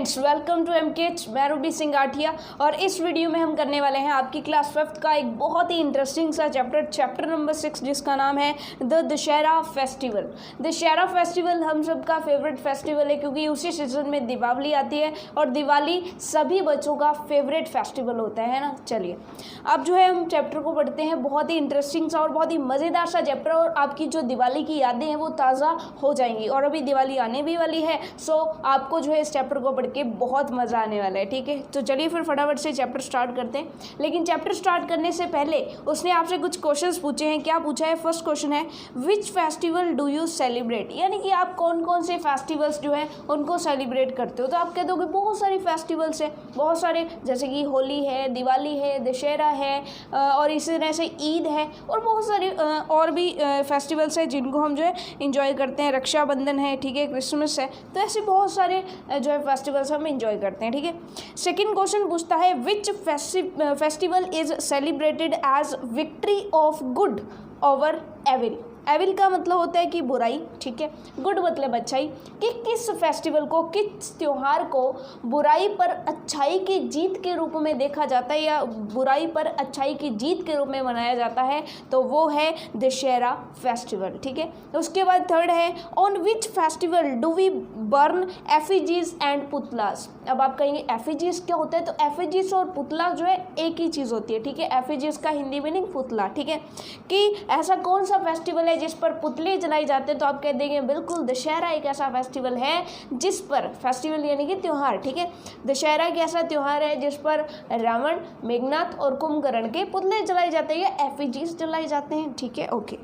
Friends, welcome to एमकेएच। मैं Ruby Singh Athiya और इस वीडियो में हम करने वाले हैं आपकी क्लास 5th का एक बहुत ही इंटरेस्टिंग सा चैप्टर नंबर 6, जिसका नाम है the Dussehra festival. Dussehra festival हम सबका फेवरेट फेस्टिवल है, क्योंकि उसी सीजन में दीपावली आती है और दिवाली सभी बच्चों का फेवरेट फेस्टिवल होता है ना। चलिए अब जो है हम चैप्टर को पढ़ते हैं। बहुत ही इंटरेस्टिंग सा और बहुत ही मज़ेदार सा चैप्टर, और आपकी जो दिवाली की यादें हैं वो ताज़ा हो जाएंगी। और अभी दिवाली आने भी वाली है, सो आपको जो है इस चैप्टर को पढ़ के बहुत मज़ा आने वाला है। ठीक है, तो चलिए फिर फटाफट से चैप्टर स्टार्ट करते हैं। लेकिन चैप्टर स्टार्ट करने से पहले उसने आपसे कुछ क्वेश्चंस पूछे हैं। क्या पूछा है? फर्स्ट क्वेश्चन है which festival do you celebrate, यानी कि आप कौन कौन से फेस्टिवल्स जो है उनको सेलिब्रेट करते हो। तो आप कह दोगे बहुत सारे फेस्टिवल्स हैं, बहुत सारे, जैसे कि होली है, दिवाली है, दशहरा है, और इसी तरह से ईद है, और बहुत सारे और भी फेस्टिवल्स हैं जिनको हम जो है इंजॉय करते हैं। रक्षाबंधन है, ठीक है, क्रिसमस है, तो ऐसे बहुत सारे जो है फेस्टिवल्स हम इंजॉय करते हैं। ठीक है, सेकंड क्वेश्चन पूछता है which festival is celebrated as victory of good over evil. Evil का मतलब होता है कि बुराई, ठीक है, गुड मतलब अच्छाई। कि किस फेस्टिवल को, किस त्यौहार को बुराई पर अच्छाई की जीत के रूप में देखा जाता है, या बुराई पर अच्छाई की जीत के रूप में मनाया जाता है, तो वो है दशहरा फेस्टिवल। ठीक है, उसके बाद थर्ड है on which festival do we burn effigies and पुतलास। अब आप कहेंगे एफिजीज क्या होता है, तो एफिजीज और पुतला जो है एक ही चीज़ होती है। ठीक है, एफिजीज का हिंदी मीनिंग पुतला। ठीक है, कि ऐसा कौन सा फेस्टिवल जिस पर पुतले जलाए जाते हैं, तो आप कह देंगे बिल्कुल दशहरा एक ऐसा फेस्टिवल है जिस पर, फेस्टिवल यानी कि त्योहार, ठीक है, दशहरा एक ऐसा त्योहार है जिस पर रावण, मेघनाथ और कुंभकर्ण के पुतले जलाए जाते हैं या एफिजीज जलाए जाते हैं। ठीक है, okay,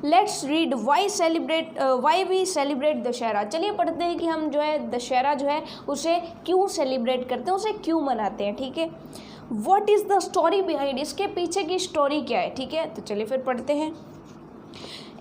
let's read why we celebrate Dussehra. चलिए पढ़ते हैं कि हम जो है दशहरा जो है उसे क्यों सेलिब्रेट करते हैं, उसे क्यों मनाते हैं। ठीक है, what is the story behind, इसके पीछे की स्टोरी क्या है। ठीक है, तो चलिए फिर पढ़ते हैं।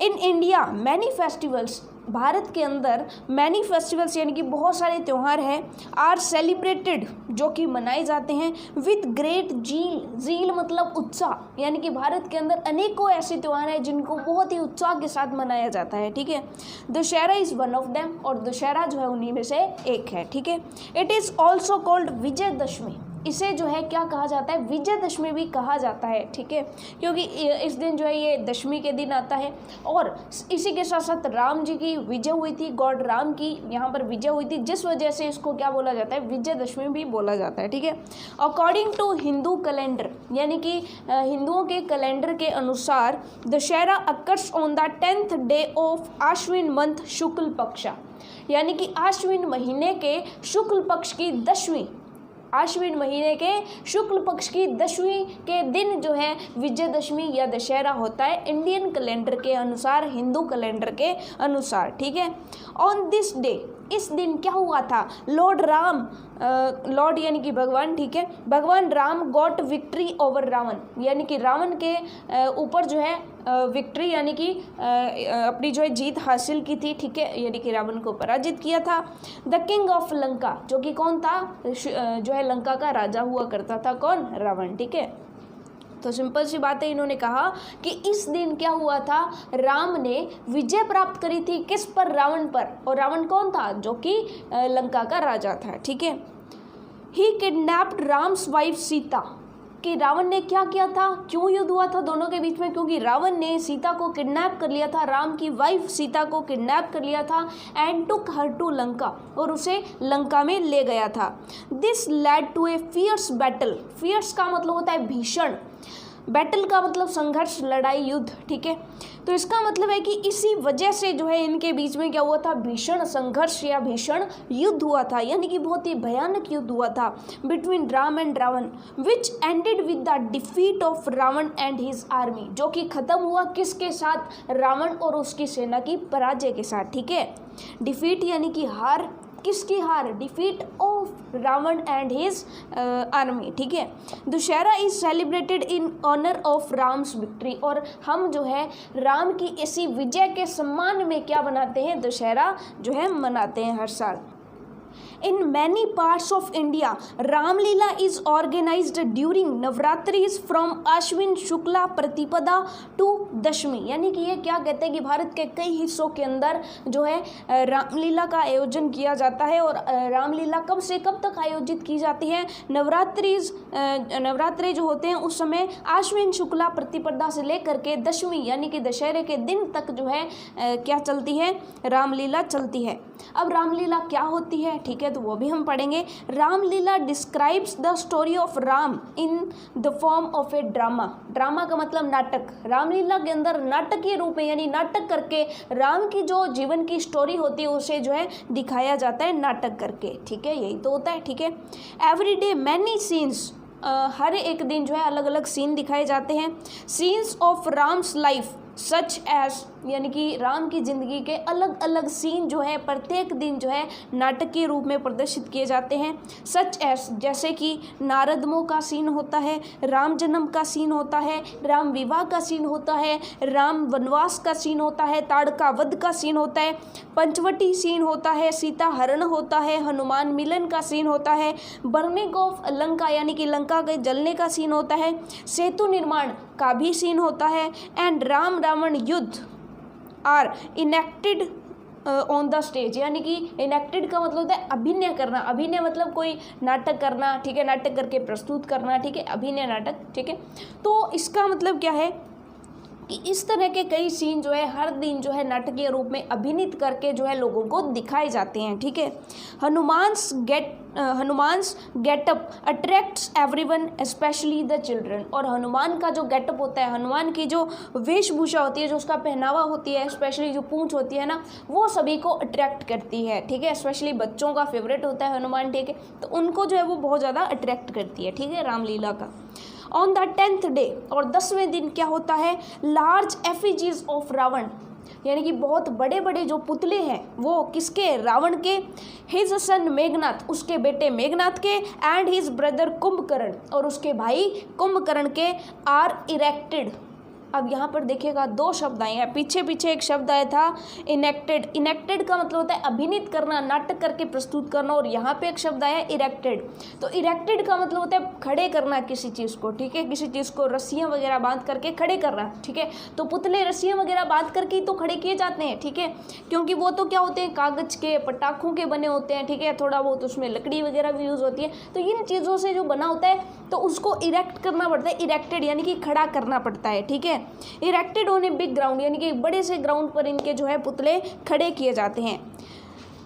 In India many festivals, Bharat के अंदर मैनी फेस्टिवल्स यानी कि बहुत सारे त्यौहार हैं, आर सेलिब्रेटेड जो कि मनाए जाते हैं विद ग्रेट जील मतलब उत्साह, यानी कि भारत के अंदर अनेकों ऐसे त्यौहार हैं जिनको बहुत ही उत्साह के साथ मनाया जाता है। ठीक है, Dussehra is one of them, और दशहरा जो है उन्हीं में से एक है। ठीक है, it is also called Vijayadashami, इसे जो है क्या कहा जाता है, विजयदशमी भी कहा जाता है। ठीक है, क्योंकि इस दिन जो है ये दशमी के दिन आता है, और इसी के साथ साथ राम जी की विजय हुई थी, गॉड राम की यहाँ पर विजय हुई थी, जिस वजह से इसको क्या बोला जाता है, विजयदशमी भी बोला जाता है। ठीक है, अकॉर्डिंग टू हिंदू कैलेंडर, यानी कि हिंदुओं के कैलेंडर के अनुसार Dussehra occurs on the 10th day of Ashwin month shukla paksha, यानी कि आश्विन महीने के शुक्ल पक्ष की 10वीं, आश्विन महीने के शुक्ल पक्ष की 10वीं के दिन जो है विजयदशमी या दशहरा होता है, इंडियन कैलेंडर के अनुसार, हिंदू कैलेंडर के अनुसार। ठीक है, ऑन दिस डे, इस दिन क्या हुआ था, लॉर्ड राम, लॉर्ड यानी कि भगवान, ठीक है, Bhagwan Ram got victory over Ravan, यानी कि रावण के ऊपर जो है विक्ट्री यानी कि अपनी जो है जीत हासिल की थी। ठीक है, यानी कि रावण को पराजित किया था। द किंग ऑफ लंका, जो कि कौन था, जो है लंका का राजा हुआ करता था, कौन, रावण। ठीक है, तो सिंपल सी बात है, इन्होंने कहा कि इस दिन क्या हुआ था, राम ने विजय प्राप्त करी थी किस पर, रावण पर, और रावण कौन था, जो कि लंका का राजा था। ठीक है, ही किडनैप्ड राम्स वाइफ सीता, कि रावण ने क्या किया था, क्यों युद्ध हुआ था दोनों के बीच में, क्योंकि रावण ने सीता को किडनैप कर लिया था, राम की वाइफ सीता को किडनैप कर लिया था, and took her to Lanka, और उसे लंका में ले गया था। This led to a fierce battle, fierce का मतलब होता है भीषण, बैटल का मतलब संघर्ष, लड़ाई, युद्ध। ठीक है, तो इसका मतलब है कि इसी वजह से जो है इनके बीच में क्या हुआ था, भीषण संघर्ष या भीषण युद्ध हुआ था, यानी कि बहुत ही भयानक युद्ध हुआ था between Ram and Ravan, which ended with the defeat of Ravan and his army, जो कि खत्म हुआ किसके साथ, रावण और उसकी सेना की पराजय के साथ। ठीक है, डिफीट यानी कि हार, किसकी हार, defeat of Ravan and his army. ठीक है, Dussehra is celebrated in honour of Ram's victory, और हम जो है राम की इसी विजय के सम्मान में क्या बनाते हैं, दशहरा जो है मनाते हैं हर साल। In many parts of India, Ramlila is organized during Navratris from Ashwin Shukla Pratipada to Dashmi। यानी कि ये क्या कहते हैं कि भारत के कई हिस्सों के अंदर जो है रामलीला का आयोजन किया जाता है। और रामलीला कब से कब तक आयोजित की जाती है? नवरात्रि जो होते हैं उस समय आश्विन शुक्ला प्रतिपदा से लेकर के दशमी यानी कि दशहरे के दिन तक जो है क्या चलती है? रामलीला चलती है। अब रामलीला क्या होती है, ठीक है, तो वो भी हम पढ़ेंगे। Ramlila describes the story of Ram in the form of A drama. Drama का मतलब नाटक। रामलीला के अंदर नाटकीय रूप में यानी नाटक करके राम की जो जीवन की स्टोरी होती है उसे जो है दिखाया जाता है नाटक करके, ठीक है, यही तो होता है, ठीक है। एवरी डे मैनी सीन्स, हर एक दिन जो है अलग अलग सीन दिखाए जाते हैं। Scenes of Ram's life such as, यानी कि राम की ज़िंदगी के अलग अलग सीन जो है प्रत्येक दिन जो है नाटकीय रूप में प्रदर्शित किए जाते हैं। सच एज, जैसे कि नारदमों का सीन होता है, राम जन्म का सीन होता है, राम विवाह का सीन होता है, राम वनवास का सीन होता है, ताड़का वध का सीन होता है, पंचवटी सीन होता है, सीता हरण होता है, हनुमान मिलन का सीन होता है, बर्निंग ऑफ लंका यानी कि लंका के जलने का सीन होता है, सेतु निर्माण का भी सीन होता है, एंड राम रावण युद्ध are enacted on the stage. यानी कि इनेक्टेड का मतलब होता है अभिनय करना। अभिनय मतलब कोई नाटक करना, ठीक है, नाटक करके प्रस्तुत करना, ठीक है, अभिनय नाटक, ठीक है। तो इसका मतलब क्या है कि इस तरह के कई सीन जो है हर दिन जो है नाटकीय रूप में अभिनीत करके जो है लोगों को दिखाए जाते हैं, ठीक है। Hanuman's getup attracts everyone specially the children. और हनुमान का जो गेटअप होता है, हनुमान की जो वेशभूषा होती है, जो उसका पहनावा होती है, स्पेशली जो पूंछ होती है ना, वो सभी को अट्रैक्ट करती है, ठीक है। स्पेशली बच्चों का फेवरेट होता है हनुमान, ठीक है, तो उनको जो है वो बहुत ज़्यादा अट्रैक्ट करती है, ठीक है, रामलीला का। ऑन द 10th डे, और 10वें दिन क्या होता है? लार्ज एफिजीज ऑफ रावण, यानी कि बहुत बड़े बड़े जो पुतले हैं वो किसके? रावण के। हिज सन मेघनाथ, उसके बेटे मेघनाथ के, एंड हिज ब्रदर कुंभकर्ण, और उसके भाई कुंभकर्ण के, आर इरेक्टेड। अब यहाँ पर देखिएगा दो शब्द आए हैं, पीछे पीछे एक शब्द आया था इनेक्टेड। इनेक्टेड का मतलब होता है अभिनीत करना, नाटक करके प्रस्तुत करना, और यहाँ पे एक शब्द आया इरेक्टेड। तो इरेक्टेड का मतलब होता है खड़े करना किसी चीज़ को, ठीक है, किसी चीज़ को रस्सियाँ वगैरह बांध करके खड़े करना, ठीक है। तो पुतले रस्सियाँ वगैरह बांध करके तो खड़े किए जाते हैं, ठीक है, क्योंकि वो तो क्या होते हैं? कागज़ के, पटाखों के बने होते हैं, ठीक है, थोड़ा बहुत उसमें लकड़ी वगैरह भी यूज़ होती है। तो इन चीज़ों से जो बना होता है तो उसको इरेक्ट करना पड़ता है, इरेक्टेड यानी कि खड़ा करना पड़ता है, ठीक है। Erected on a big ground, यानी कि बड़े से ग्राउंड पर इनके जो है पुतले खड़े किए जाते हैं।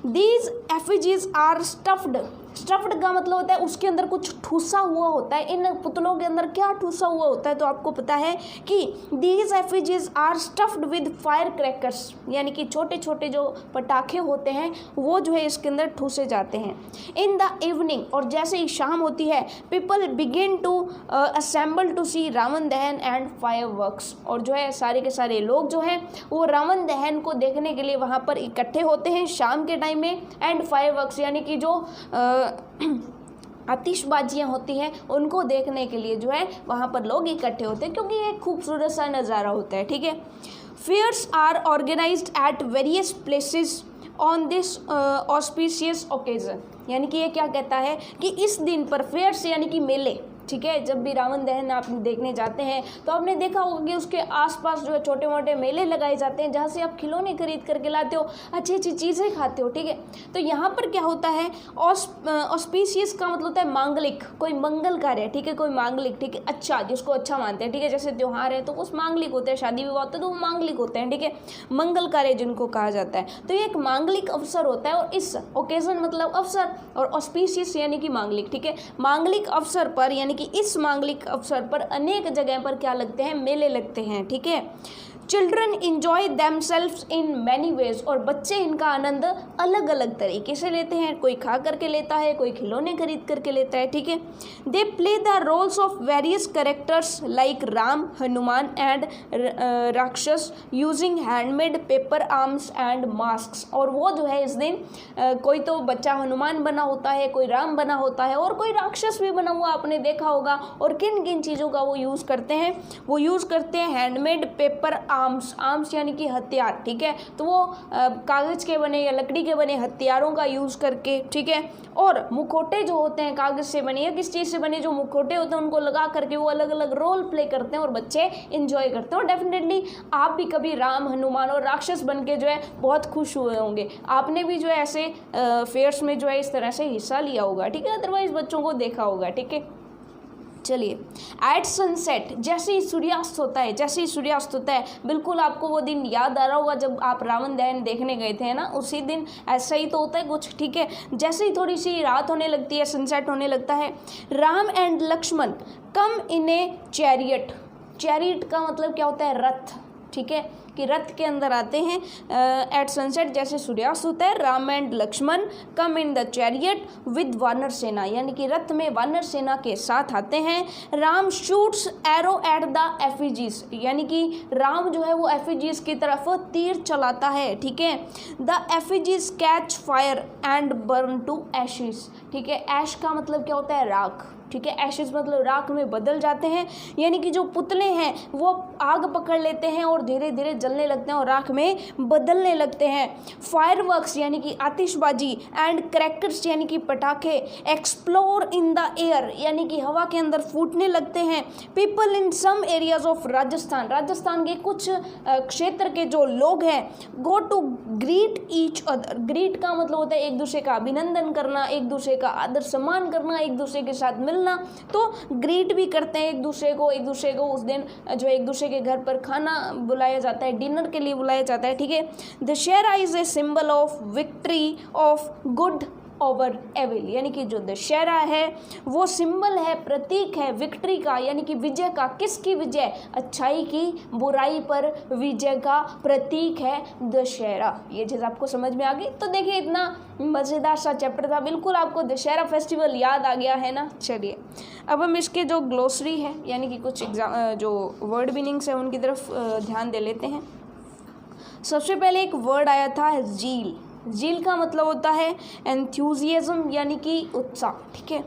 These effigies are stuffed. Stuffed का मतलब होता है उसके अंदर कुछ ठूसा हुआ होता है। इन पुतलों के अंदर क्या ठूसा हुआ होता है? तो आपको पता है कि these effigies are stuffed with fire crackers, यानी कि छोटे छोटे जो पटाखे होते हैं वो जो है इसके अंदर ठूसे जाते हैं। इन द इवनिंग, और जैसे ही शाम होती है, people begin to assemble to see Ravana dahan and fireworks, और जो है सारे के सारे लोग जो हैं वो रावण दहन को देखने के लिए वहाँ पर इकट्ठे होते हैं शाम के टाइम में। एंड फायरवर्क्स यानी कि जो आतिशबाजियाँ होती हैं उनको देखने के लिए जो है वहाँ पर लोग इकट्ठे होते हैं, क्योंकि ये एक खूबसूरत सा नज़ारा होता है, ठीक है। Fairs are organised at various places on this auspicious occasion, यानी कि ये क्या कहता है कि इस दिन पर फेयर्स यानी कि मेले, ठीक है, जब भी रावण दहन आप देखने जाते हैं तो आपने देखा होगा कि उसके आसपास जो है छोटे मोटे मेले लगाए जाते हैं, जहाँ से आप खिलौने खरीद करके लाते हो, अच्छी अच्छी चीज़ें खाते हो, ठीक है। तो यहाँ पर क्या होता है? ऑस्पिशियस का मतलब होता है मांगलिक, कोई मंगल कार्य, ठीक है, कोई मांगलिक, ठीक है, अच्छा, जिसको अच्छा मानते हैं, ठीक है। जैसे त्यौहार है तो उस मांगलिक होते हैं, शादी विवाह होते हैं तो वो मांगलिक होते हैं, ठीक है, मंगल कार्य जिनको कहा जाता है। तो ये एक मांगलिक अवसर होता है, और इस ओकेजन मतलब अवसर, और ऑस्पिशियस यानी कि मांगलिक, ठीक है। मांगलिक अवसर पर यानी कि इस मांगलिक अवसर पर अनेक जगह पर क्या लगते हैं? मेले लगते हैं, ठीक है। Children enjoy themselves in many ways, और बच्चे इनका आनंद अलग अलग तरीके से लेते हैं, कोई खा करके लेता है, कोई खिलौने खरीद करके लेता है, ठीक है। They play the roles of various characters like Ram, Hanuman and rakshas using handmade paper arms and mask, और वो जो है इस दिन कोई तो बच्चा हनुमान बना होता है, कोई राम बना होता है, और कोई राक्षस भी बना हुआ आपने देखा होगा। और किन किन चीज़ों का वो यूज़ करते हैं? वो यूज़ करते हैं हैंडमेड पेपर आर्म्स यानी कि हथियार, ठीक है। तो वो कागज़ के बने या लकड़ी के बने हथियारों का यूज़ करके, ठीक है। और मुखौटे जो होते हैं कागज़ से बने या किस चीज़ से बने जो मुखौटे होते हैं उनको लगा करके वो अलग अलग रोल प्ले करते हैं और बच्चे इंजॉय करते हैं। और डेफिनेटली आप भी कभी राम, हनुमान और राक्षस बन के जो है बहुत खुश हुए होंगे। आपने भी जो है ऐसे फेयर्स में जो है इस तरह से हिस्सा लिया होगा, ठीक है, अदरवाइज बच्चों को देखा होगा, ठीक है। चलिए, एट सनसेट, जैसे ही सूर्यास्त होता है, जैसे ही सूर्यास्त होता है, बिल्कुल आपको वो दिन याद आ रहा होगा जब आप रावण दहन देखने गए थे ना, उसी दिन ऐसा ही तो होता है कुछ, ठीक है। जैसे ही थोड़ी सी रात होने लगती है, सनसेट होने लगता है, Ram and Lakshman come in a chariot. Chariot का मतलब क्या होता है? रथ, ठीक है, कि रथ के अंदर आते हैं एट सनसेट, जैसे सूर्यास्त होता है। Ram and Lakshman come in the chariot with vanar sena, यानी कि रथ में वानर सेना के साथ आते हैं। Ram shoots arrow at the effigies, यानी कि राम जो है वो एफिजीज की तरफ तीर चलाता है, ठीक है। The effigies catch fire and burn to ashes, ठीक है। ऐश का मतलब क्या होता है? राख, ठीक है। एशेस मतलब राख में बदल जाते हैं, यानी कि जो पुतले हैं वो आग पकड़ लेते हैं और धीरे धीरे जलने लगते हैं और राख में बदलने लगते हैं। फायरवर्क्स यानी कि आतिशबाजी एंड क्रैकर्स यानी कि पटाखे एक्सप्लोर इन द एयर, यानी कि हवा के अंदर फूटने लगते हैं। People in some areas of Rajasthan, Rajasthan के कुछ क्षेत्र के जो लोग हैं, go to greet each other. Greet का मतलब होता है एक दूसरे का अभिनंदन करना, एक दूसरे का आदर सम्मान करना, एक दूसरे के साथ मिलना। तो ग्रीट भी करते हैं एक दूसरे को उस दिन जो एक दूसरे के घर पर खाना बुलाया जाता है, डिनर के लिए बुलाया जाता है, ठीक है। Dussehra is a symbol of victory of good over evil, यानी कि जो दशहरा है वो सिंबल है, प्रतीक है विक्ट्री का, यानी कि विजय का। किसकी विजय? अच्छाई की बुराई पर विजय का प्रतीक है दशहरा। ये चीज़ आपको समझ में आ गई? तो देखिए, इतना मज़ेदार सा चैप्टर था, बिल्कुल आपको दशहरा फेस्टिवल याद आ गया है ना। चलिए, अब हम इसके जो ग्लोसरी है यानी कि कुछ जो वर्ड मीनिंग्स है उनकी तरफ ध्यान दे लेते हैं। सबसे पहले एक वर्ड आया था जील। जील का मतलब होता है एंथुजियाज्म, यानी कि उत्साह, ठीक है।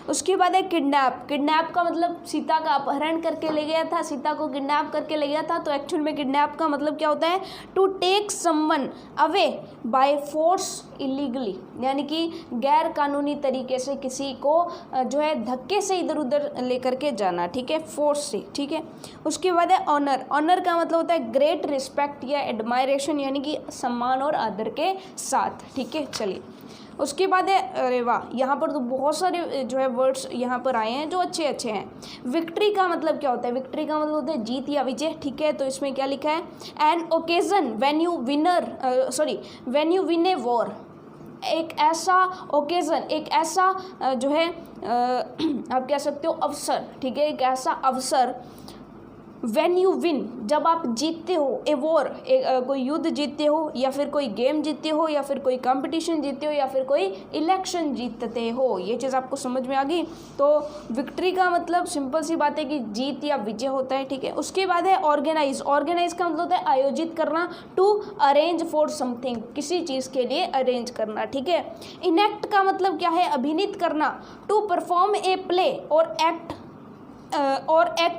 उसके बाद है किडनैप। किडनैप का मतलब सीता का अपहरण करके ले गया था, सीता को किडनैप करके ले गया था। तो एक्चुअल में किडनैप का मतलब क्या होता है? To take someone away by force illegally, यानी कि गैर कानूनी तरीके से किसी को जो है धक्के से इधर उधर लेकर के जाना, ठीक है, फोर्स से, ठीक है। उसके बाद है ऑनर। ऑनर का मतलब होता है ग्रेट रिस्पेक्ट या एडमायरेशन, यानी कि सम्मान और आदर के साथ, ठीक है। चलिए, उसके बाद है, अरे वाह, यहाँ पर तो बहुत सारे जो है वर्ड्स यहाँ पर आए हैं जो अच्छे अच्छे हैं। विक्ट्री का मतलब क्या होता है? विक्ट्री का मतलब होता है जीत या विजय, ठीक है। तो इसमें क्या लिखा है? An occasion when you win a war. एक ऐसा ओकेजन, एक ऐसा जो है आप कह सकते हो अवसर, ठीक है, एक ऐसा अवसर व्हेन यू विन, जब आप जीतते हो, ए वॉर, कोई युद्ध जीतते हो या फिर कोई गेम जीतते हो या फिर कोई कंपटीशन जीतते हो या फिर कोई इलेक्शन जीतते हो। ये चीज़ आपको समझ में आ गई? तो विक्ट्री का मतलब सिंपल सी बात है कि जीत या विजय होता है, ठीक है। उसके बाद है ऑर्गेनाइज। ऑर्गेनाइज का मतलब होता है आयोजित करना, टू अरेंज फॉर समथिंग, किसी चीज़ के लिए अरेंज करना, ठीक है। इनेक्ट का मतलब क्या है? अभिनीत करना, टू परफॉर्म ए प्ले और act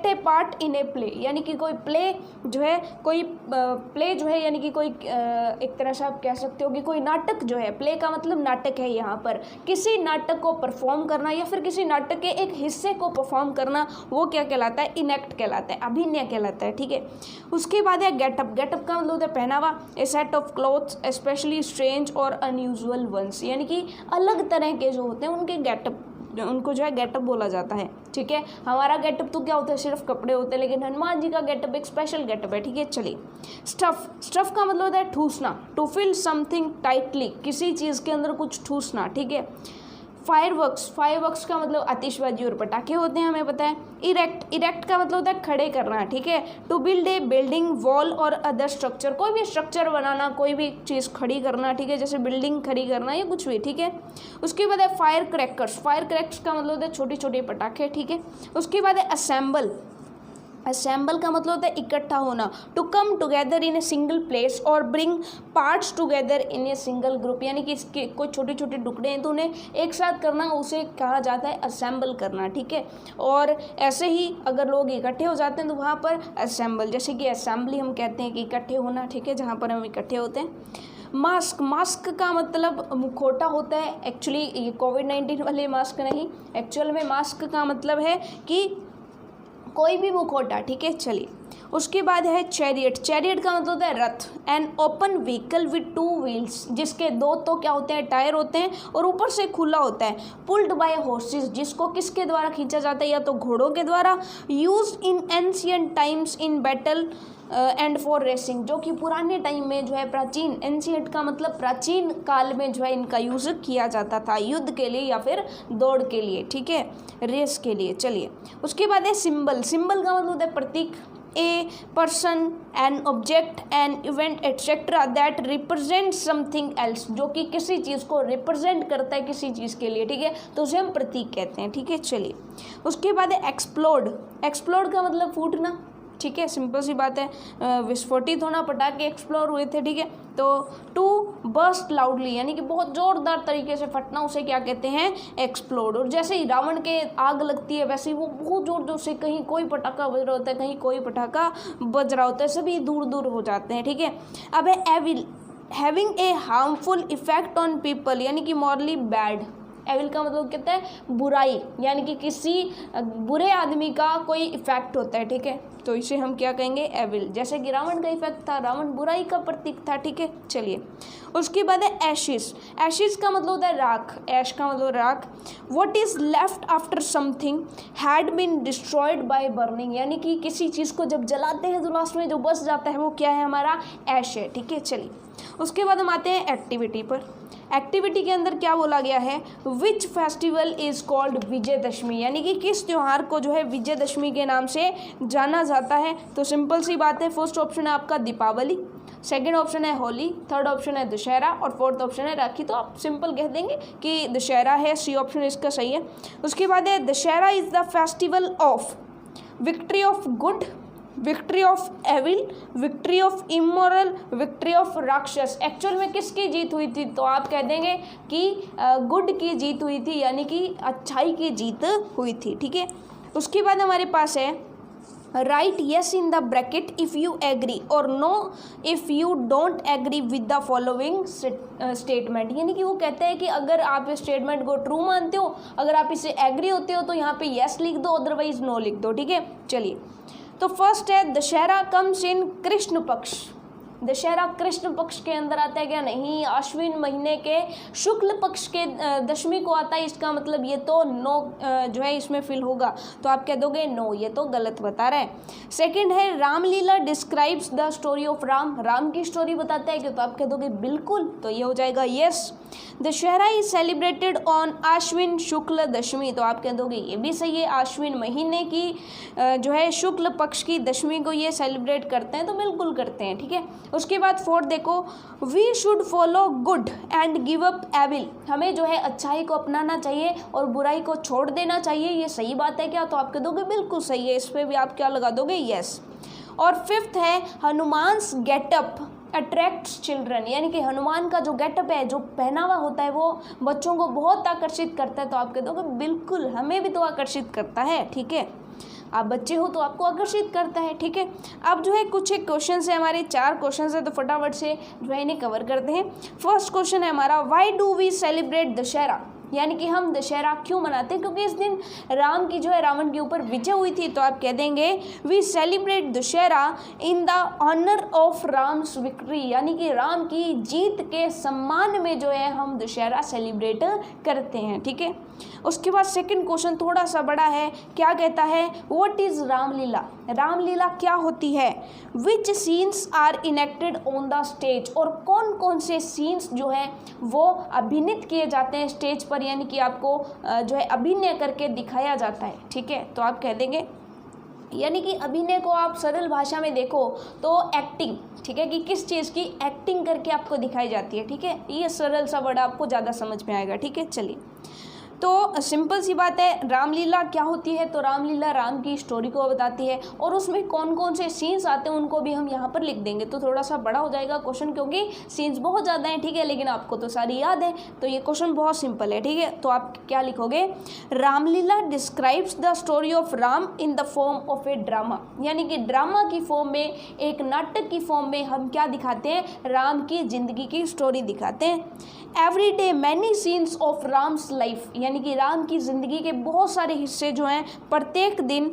A part in a play, यानी कि कोई प्ले जो है, कोई प्ले जो है, यानी कि कोई एक तरह से आप कह सकते हो कि कोई नाटक जो है, प्ले का मतलब नाटक है यहाँ पर, किसी नाटक को परफॉर्म करना या फिर किसी नाटक के एक हिस्से को परफॉर्म करना, वो क्या कहलाता है? इनेक्ट कहलाता है, अभिनय कहलाता है, ठीक है। उसके बाद है गेटअप। गेटअप का मतलब होता है पहनावा, a set of clothes specially strange और अनयूजुअल वंस, यानी कि अलग तरह के जो होते हैं उनके गेटअप, उनको जो है गेटअप बोला जाता है, ठीक है। हमारा गेटअप तो क्या होता है? सिर्फ कपड़े होते हैं, लेकिन हनुमान जी का गेटअप एक स्पेशल गेटअप है, ठीक है। चलिए, स्टफ। स्टफ का मतलब होता है ठूसना, टू फिल समथिंग टाइटली, किसी चीज़ के अंदर कुछ ठूसना, ठीक है। फायरवर्क्स। फायरवर्क्स का मतलब आतिशबाजी और पटाखे होते हैं, हमें पता है। इरेक्ट। इरेक्ट का मतलब होता है खड़े करना, ठीक है। To build a building, wall और अदर स्ट्रक्चर, कोई भी स्ट्रक्चर बनाना, कोई भी चीज़ खड़ी करना, ठीक है, जैसे बिल्डिंग खड़ी करना या कुछ भी, ठीक है। उसके बाद है फायर क्रैकर्स। फायर क्रैकर्स का मतलब होता है छोटे छोटे पटाखे, ठीक है। उसके बाद है असेंबल। असेंबल का मतलब होता है इकट्ठा होना, to come together in a single place और bring parts together in a single group, यानी कि इसके कोई छोटे छोटे टुकड़े हैं तो उन्हें एक साथ करना, उसे कहा जाता है असेंबल करना, ठीक है। और ऐसे ही अगर लोग इकट्ठे हो जाते हैं तो वहाँ पर असेंबल, जैसे कि असेंबली हम कहते हैं कि इकट्ठे होना, ठीक है, जहाँ पर हम इकट्ठे होते हैं। मास्क, मास्क का मतलब मुखौटा होता है, एक्चुअली ये कोविड-19 वाले मास्क नहीं, एक्चुअल में मास्क का मतलब है कि कोई भी मुखौटा, ठीक है। चलिए, उसके बाद है चैरियट, चैरियट का मतलब होता है रथ, an open vehicle with 2 wheels, जिसके दो तो क्या होते हैं, टायर होते हैं और ऊपर से खुला होता है, पुल्ड बाय हॉर्सेस, जिसको किसके द्वारा खींचा जाता है, या तो घोड़ों के द्वारा, use in ancient times in battle and for racing, जो कि पुराने टाइम में जो है प्राचीन, एंशियंट का मतलब प्राचीन काल में जो है इनका यूज़ किया जाता था युद्ध के लिए या फिर दौड़ के लिए, ठीक है, रेस के लिए। चलिए, उसके बाद है सिंबल, सिंबल का मतलब होता है प्रतीक, a person, an object, an event etcetera that represent something else, जो कि किसी चीज़ को रिप्रेजेंट करता है किसी चीज़ के लिए, ठीक है, तो उसे हम प्रतीक कहते हैं, ठीक है। चलिए, उसके बाद है एक्सप्लोड, एक्सप्लोड का मतलब फूटना, ठीक है, सिंपल सी बात है, विस्फोटित होना, पटाखे एक्सप्लोर हुए थे, ठीक है। तो टू बर्स्ट लाउडली, यानी कि बहुत ज़ोरदार तरीके से फटना, उसे क्या कहते हैं, एक्सप्लोड। और जैसे ही रावण के आग लगती है वैसे ही वो बहुत ज़ोर ज़ोर से, कहीं कोई पटाखा बज रहा होता है, कहीं कोई पटाखा बज रहा होता है, सभी दूर दूर हो जाते हैं, ठीक है। अब है evil, having a harmful effect on people, यानी कि मॉरली बैड, एविल का मतलब कहता है बुराई, यानी कि किसी बुरे आदमी का कोई इफेक्ट होता है, ठीक है, तो इसे हम क्या कहेंगे, एविल। जैसे कि रावण का इफेक्ट था, रावण बुराई का प्रतीक था, ठीक है। चलिए, उसके बाद है एशिस, एशिस का मतलब होता है राख, ऐश का मतलब राख, what is left after something had been destroyed by burning, यानी कि किसी चीज़ को जब जलाते हैं तो लास्ट में जो बच जाता है वो क्या है, हमारा ऐश है, ठीक है। चलिए, उसके बाद हम आते हैं एक्टिविटी पर। एक्टिविटी के अंदर क्या बोला गया है, which festival is called Vijayadashami, यानी कि किस त्यौहार को जो है विजयदशमी के नाम से जाना जाता है। तो सिंपल सी बात है, फर्स्ट ऑप्शन है आपका दीपावली, सेकंड ऑप्शन है होली, थर्ड ऑप्शन है दशहरा और फोर्थ ऑप्शन है राखी। तो आप सिंपल कह देंगे कि दशहरा है, सी ऑप्शन इसका सही है। उसके बाद है Dussehra is the festival of victory of good, victory of evil, victory of immoral, victory of rakshas. Actual में किसकी जीत हुई थी, तो आप कह देंगे कि गुड की जीत हुई थी, यानी कि अच्छाई की जीत हुई थी, ठीक है। उसके बाद हमारे पास है right yes in the bracket if you agree और no if you don't agree with the following statement, यानी कि वो कहते हैं कि अगर आप इस स्टेटमेंट को ट्रू मानते हो, अगर आप इसे एग्री होते हो तो यहाँ पे येस लिख दो, अदरवाइज नो लिख दो, ठीक है। चलिए, तो फर्स्ट है दशहरा कम्स इन कृष्ण पक्ष, दशहरा कृष्ण पक्ष के अंदर आता है क्या, नहीं, आश्विन महीने के शुक्ल पक्ष के दशमी को आता है, इसका मतलब ये तो नो जो है इसमें फिल होगा, तो आप कह दोगे नो, ये तो गलत बता रहा है। सेकंड है Ramlila describes the story of Ram, Ram की स्टोरी बताता है कि, तो आप कह दोगे बिल्कुल, तो ये हो जाएगा yes. Dussehra is celebrated on Ashwin shukla dashami, तो आप कह दोगे ये भी सही है, आश्विन महीने की जो है शुक्ल पक्ष की दशमी को ये सेलिब्रेट करते हैं, तो बिल्कुल करते हैं, ठीक है। उसके बाद फोर्थ देखो, we should follow good and give up evil, हमें जो है अच्छाई को अपनाना चाहिए और बुराई को छोड़ देना चाहिए, ये सही बात है क्या, तो आप कह दोगे बिल्कुल सही है, इस पर भी आप क्या लगा दोगे, यस। और फिफ्थ है हनुमान्स गेटअप अट्रैक्ट्स चिल्ड्रन, यानी कि हनुमान का जो गेटअप है, जो पहनावा होता है, वो बच्चों को बहुत आकर्षित करता है, तो आप कह दोगे बिल्कुल, हमें भी तो आकर्षित करता है, ठीक है, आप बच्चे हो तो आपको आकर्षित करता है, ठीक है। अब जो है कुछ एक क्वेश्चन है हमारे, 4 क्वेश्चन है, तो फटाफट से जो है इन्हें कवर करते हैं। फर्स्ट क्वेश्चन है हमारा, why do we celebrate Dussehra, यानी कि हम दशहरा क्यों मनाते हैं, क्योंकि इस दिन राम की जो है रावण के ऊपर विजय हुई थी, तो आप कह देंगे we celebrate Dussehra in the honour of Ram's victory, यानी कि राम की जीत के सम्मान में जो है हम दशहरा सेलिब्रेट करते हैं, ठीक है। उसके बाद सेकंड क्वेश्चन थोड़ा सा बड़ा है, क्या कहता है, व्हाट इज रामलीला, रामलीला क्या होती है, which scenes are enacted on the stage, और कौन कौन से सीन्स जो है वो अभिनीत किए जाते हैं स्टेज पर, यानी कि आपको जो है अभिनय करके दिखाया जाता है, ठीक है। तो आप कह देंगे, यानी कि अभिनय को आप सरल भाषा में देखो तो एक्टिंग, ठीक है, कि किस चीज़ की एक्टिंग करके आपको दिखाई जाती है, ठीक है, ये सरल सा वर्ड आपको ज़्यादा समझ में आएगा, ठीक है। चलिए, तो सिंपल सी बात है, रामलीला क्या होती है? तो रामलीला राम की स्टोरी को बताती है और उसमें कौन कौन से सीन्स आते हैं उनको भी हम यहाँ पर लिख देंगे। तो थोड़ा सा बड़ा हो जाएगा क्वेश्चन, क्योंकि सीन्स बहुत ज़्यादा हैं, ठीक है, लेकिन आपको तो सारी याद है, तो ये क्वेश्चन बहुत सिंपल है, ठीक है। तो आप क्या लिखोगे? Ramlila describes the story of Ram in the form of A drama, यानी कि ड्रामा की फॉर्म में, एक नाटक की फॉर्म में हम क्या दिखाते हैं? राम की जिंदगी की स्टोरी दिखाते हैं। Every day many scenes of Ram's life, यानी कि राम की ज़िंदगी के बहुत सारे हिस्से जो हैं प्रत्येक दिन,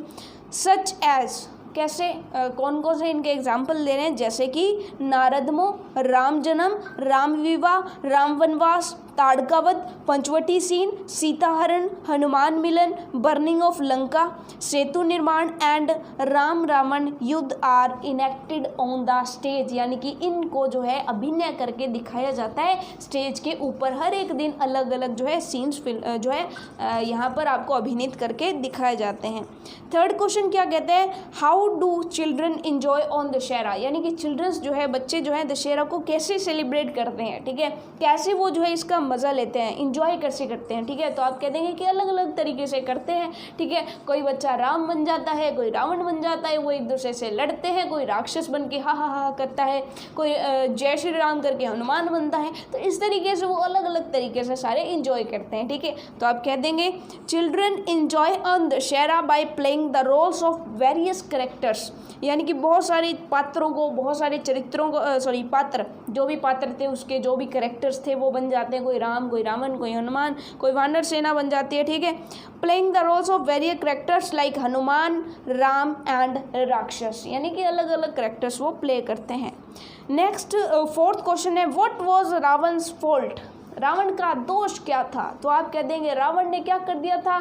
सच एज, कैसे, कौन कौन से इनके एग्जाम्पल दे रहे हैं, जैसे कि नारदमो, राम जन्म, Ram vivah, Ram vanvas, Tadkavadh, Panchavati scene, Sitaharan, Hanuman milan, burning of Lanka, setu nirman and Ram Ravan युद्ध are enacted on the stage, यानी कि इनको जो है अभिनय करके दिखाया जाता है स्टेज के ऊपर। हर एक दिन अलग अलग जो है सीन्स जो है यहाँ पर आपको अभिनीत करके दिखाए जाते हैं। थर्ड क्वेश्चन क्या कहते हैं? How do children enjoy on Dussehra, यानी कि चिल्ड्रंस जो है, बच्चे जो है दशहरा को कैसे सेलिब्रेट करते हैं, ठीक है, कैसे वो जो है इसका मज़ा लेते हैं, इंजॉय कैसे करते हैं, ठीक है। तो आप कह देंगे कि अलग अलग तरीके से करते हैं, ठीक है। कोई बच्चा राम बन जाता है, कोई रावण बन जाता है, वो एक दूसरे से लड़ते हैं, कोई राक्षस बन के हा हा हा करता है, कोई जय श्री राम करके हनुमान बनता है। तो इस तरीके से वो अलग अलग तरीके से सारे इंजॉय करते हैं, ठीक है। तो आप कह देंगे children enjoy on Dussehra by playing the roles of various characters, यानी कि बहुत सारे पात्रों को, बहुत सारे चरित्रों को, पात्र, जो भी पात्र थे उसके जो भी कैरेक्टर्स थे वो बन जाते हैं, कोई राम, कोई रावण, कोई हनुमान, कोई वानर सेना बन जाती है, ठीक है। Playing the roles of various characters like Hanuman, Ram and rakshas, यानी कि अलग अलग कैरेक्टर्स वो प्ले करते हैं। नेक्स्ट फोर्थ क्वेश्चन है, व्हाट वाज रावण's फॉल्ट, रावण का दोष क्या था? तो आप कह देंगे रावण ने क्या कर दिया था?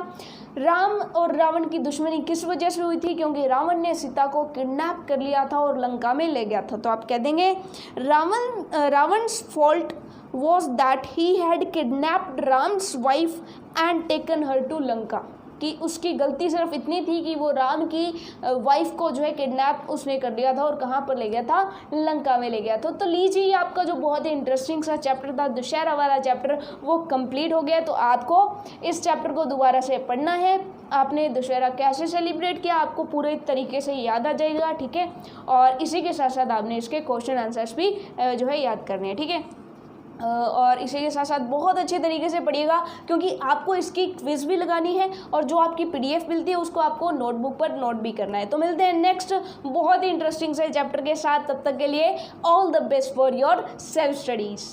राम और रावण की दुश्मनी किस वजह से हुई थी? क्योंकि रावण ने सीता को किडनैप कर लिया था और लंका में ले गया था। तो आप कह देंगे रावण's fault was that he had kidnapped Ram's wife and taken her to Lanka, कि उसकी गलती सिर्फ इतनी थी कि वो राम की वाइफ को जो है किडनैप उसने कर लिया था और कहाँ पर ले गया था? लंका में ले गया था। तो लीजिए आपका जो बहुत ही इंटरेस्टिंग सा चैप्टर था, दशहरा वाला चैप्टर, वो कंप्लीट हो गया। तो आपको इस चैप्टर को दोबारा से पढ़ना है, आपने दशहरा कैसे सेलिब्रेट किया आपको पूरे तरीके से याद आ जाएगा, ठीक है। और इसी के साथ साथ आपने इसके क्वेश्चन आंसर्स भी जो है याद करने हैं, ठीक है। और इसी के साथ साथ बहुत अच्छे तरीके से पढ़िएगा, क्योंकि आपको इसकी क्विज भी लगानी है और जो आपकी PDF मिलती है उसको आपको नोटबुक पर नोट भी करना है। तो मिलते हैं नेक्स्ट बहुत ही इंटरेस्टिंग से चैप्टर के साथ, तब तक के लिए all the best for your self studies.